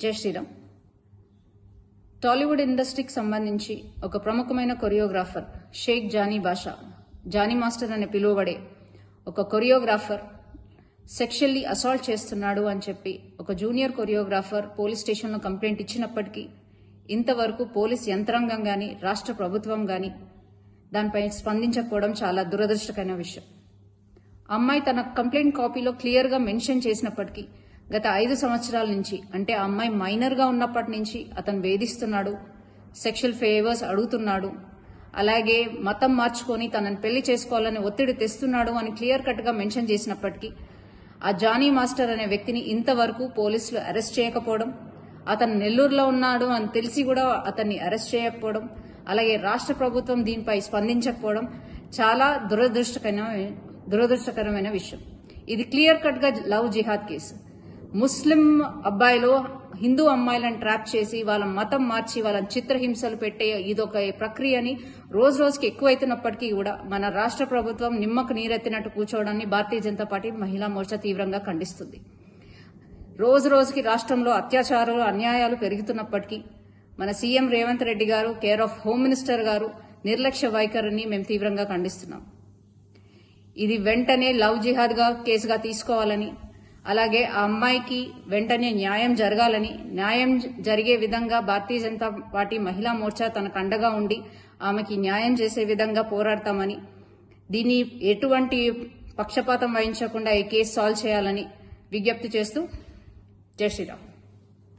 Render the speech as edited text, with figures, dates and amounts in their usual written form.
జై శ్రీరామ్. టాలీవుడ్ ఇండస్ట్రీకి సంబంధించి ఒక ప్రముఖమైన కొరియోగ్రాఫర్ షేక్ జానీ బాషా, జానీ మాస్టర్ అని పిలువబడే ఒక కొరియోగ్రాఫర్ సెక్షువల్లీ అసాల్ట్ చేస్తున్నాడు అని చెప్పి ఒక జూనియర్ కొరియోగ్రాఫర్ పోలీస్ స్టేషన్లో కంప్లైంట్ ఇచ్చినప్పటికీ ఇంతవరకు పోలీస్ యంత్రాంగం గాని రాష్ట్ర ప్రభుత్వం గాని దానిపై స్పందించకపోవడం చాలా దురదృష్టకరమైన విషయం. అమ్మాయి తన కంప్లైంట్ కాపీలో క్లియర్ గా మెన్షన్ చేసినప్పటికీ గత 5 సంవత్సరాల నుంచి, అంటే ఆ అమ్మాయి మైనర్ గా ఉన్నప్పటి నుంచి అతను వేధిస్తున్నాడు, సెక్షువల్ ఫేవర్స్ అడుగుతున్నాడు, అలాగే మతం మార్చుకొని తనని పెళ్లి చేసుకోవాలని ఒత్తిడి తెస్తున్నాడు అని క్లియర్ కట్ గా మెన్షన్ చేసినప్పటికీ ఆ జానీ మాస్టర్ అనే వ్యక్తిని ఇంతవరకు పోలీసులు అరెస్ట్ చేయకపోవడం, అతను నెల్లూరులో ఉన్నాడు అని తెలిసి కూడా అతన్ని అరెస్ట్ చేయకపోవడం, అలాగే రాష్ట్ర ప్రభుత్వం దీనిపై స్పందించకపోవడం చాలా దురదృష్టకరమైన విషయం. ఇది క్లియర్ కట్ గా లవ్ జిహాద్ కేసు. ముస్లిం అబ్బాయిలు హిందూ అమ్మాయిలను ట్రాప్ చేసి వాళ్ళ మతం మార్చి వాళ్ళని చిత్రహింసలు పెట్టే ఇదొక ప్రక్రియని రోజు రోజుకి ఎక్కువైతున్నప్పటికీ కూడా మన రాష్ట్ర ప్రభుత్వం నిమ్మకు నీరెత్తినట్టు కూర్చోవడాన్ని భారతీయ జనతా పార్టీ మహిళా మోర్చా తీవ్రంగా ఖండిస్తుంది. రోజు రోజుకి రాష్ట్రంలో అత్యాచారాలు అన్యాయాలు పెరుగుతున్నప్పటికీ మన సీఎం రేవంత్ రెడ్డి గారు, కేర్ ఆఫ్ హోమ్ మినిస్టర్ గారు నిర్లక్ష్య వైఖరిని మేము తీవ్రంగా ఖండిస్తున్నాం. ఇది వెంటనే లవ్ జిహాద్ గా కేసుగా తీసుకోవాలని, అలాగే ఆ అమ్మాయికి వెంటనే న్యాయం జరగాలని, న్యాయం జరిగే విధంగా భారతీయ జనతా పార్టీ మహిళా మోర్చా తనకు అండగా ఉండి ఆమెకి న్యాయం చేసే విధంగా పోరాడతామని, దీన్ని ఎటువంటి పక్షపాతం వహించకుండా ఈ కేసు సాల్వ్ చేయాలని విజ్ఞప్తి చేస్తూ జై శ్రీరామ్.